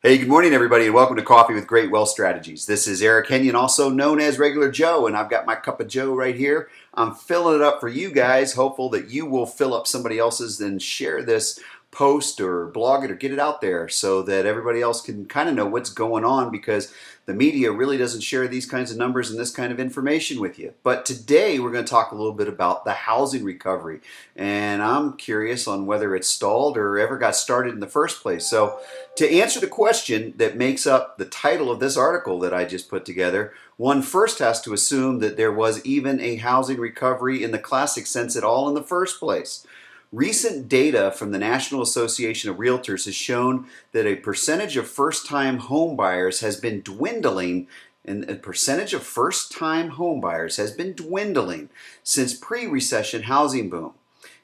Hey, good morning, everybody, and welcome to Coffee with Great Wealth Strategies. This is Eric Kenyon, also known as Regular Joe, and I've got my cup of Joe right here. I'm filling it up for you guys, hopeful that you will fill up somebody else's, then share this post or blog it or get it out there so that everybody else can kind of know what's going on, because the media really doesn't share these kinds of numbers and this kind of information with you. But today we're going to talk a little bit about the housing recovery, and I'm curious on whether it's stalled or ever got started in the first place. So to answer the question that makes up the title of this article that I just put together, one first has to assume that there was even a housing recovery in the classic sense at all in the first place. Recent data from the National Association of Realtors has shown that a percentage of first-time home buyers has been dwindling, and a percentage of first-time home buyers has been dwindling since pre-recession housing boom.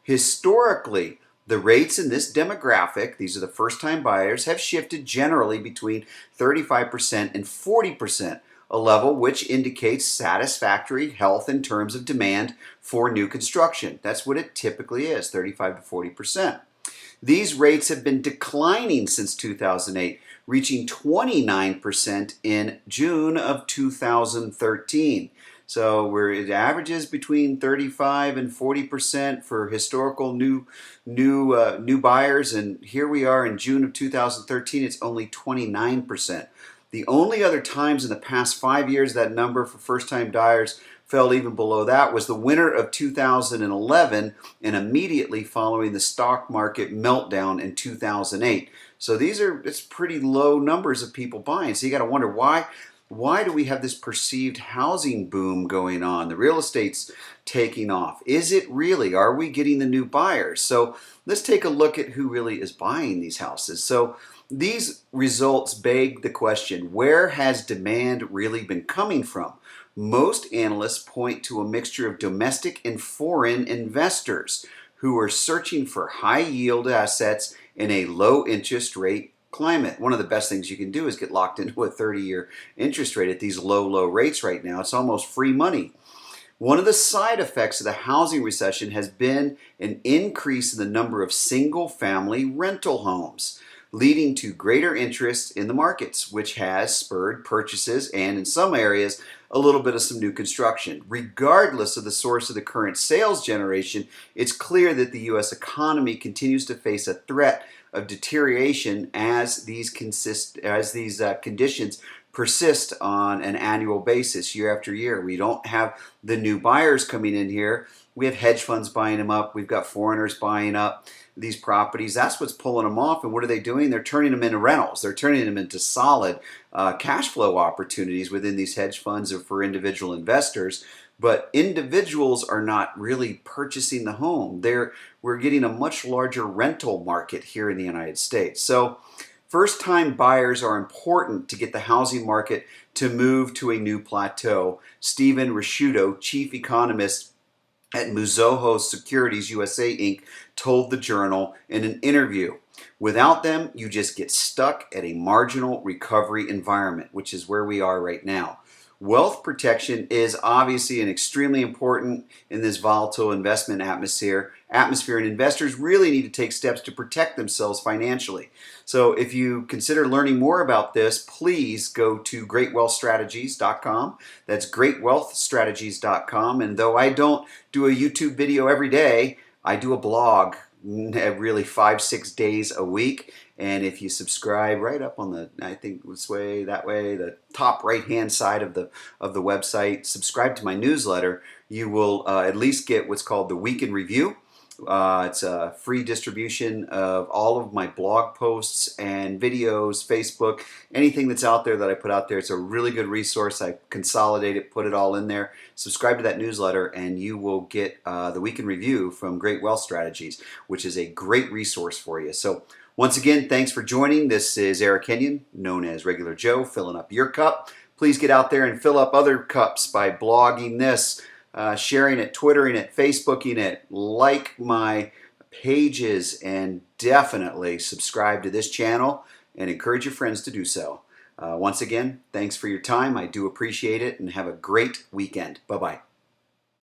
Historically, the rates in this demographic, these are the first-time buyers, have shifted generally between 35% and 40%, a level which indicates satisfactory health in terms of demand for new construction. That's what it typically is, 35 to 40%. These rates have been declining since 2008, reaching 29% in June of 2013. So it averages between 35 and 40% for historical new buyers, and here we are in June of 2013. It's only 29%. The only other times in the past 5 years that number for first-time buyers fell even below that was the winter of 2011 and immediately following the stock market meltdown in 2008. So it's pretty low numbers of people buying. So you got to wonder why do we have this perceived housing boom going on? The real estate's taking off. Is it really? Are we getting the new buyers? So let's take a look at who really is buying these houses. So these results beg the question, where has demand really been coming from? Most analysts point to a mixture of domestic and foreign investors who are searching for high yield assets in a low interest rate climate. One of the best things you can do is get locked into a 30-year interest rate at these low rates right now. It's almost free money. One of the side effects of the housing recession has been an increase in the number of single-family rental homes, leading to greater interest in the markets, which has spurred purchases and, in some areas, a little bit of some new construction. Regardless of the source of the current sales generation, it's clear that the U.S. economy continues to face a threat of deterioration as these conditions persist on an annual basis, year after year. We don't have the new buyers coming in here. We have hedge funds buying them up. We've got foreigners buying up these properties. That's what's pulling them off. And what are they doing? They're turning them into rentals. They're turning them into solid cash flow opportunities within these hedge funds or for individual investors. But individuals are not really purchasing the home. We're getting a much larger rental market here in the United States. So first-time buyers are important to get the housing market to move to a new plateau. Stephen Risciuto, chief economist at Mizuho Securities USA Inc., told the Journal in an interview, "Without them, you just get stuck at a marginal recovery environment," which is where we are right now. Wealth protection is obviously an extremely important in this volatile investment atmosphere, and investors really need to take steps to protect themselves financially. So if you consider learning more about this, please go to greatwealthstrategies.com. That's greatwealthstrategies.com. And though I don't do a YouTube video every day, I do a blog really 5-6 days a week. And if you subscribe right up on the, I think this way, that way, the top right-hand side of the website, subscribe to my newsletter, you will at least get what's called the Week in Review. It's a free distribution of all of my blog posts and videos, Facebook, anything that's out there that I put out there. It's a really good resource. I consolidate it, put it all in there. Subscribe to that newsletter and you will get the Week in Review from Great Wealth Strategies, which is a great resource for you. So once again, thanks for joining. This is Eric Kenyon, known as Regular Joe, filling up your cup. Please get out there and fill up other cups by blogging this, sharing it, Twittering it, Facebooking it, like my pages, and definitely subscribe to this channel and encourage your friends to do so. Once again, thanks for your time. I do appreciate it, and have a great weekend. Bye-bye.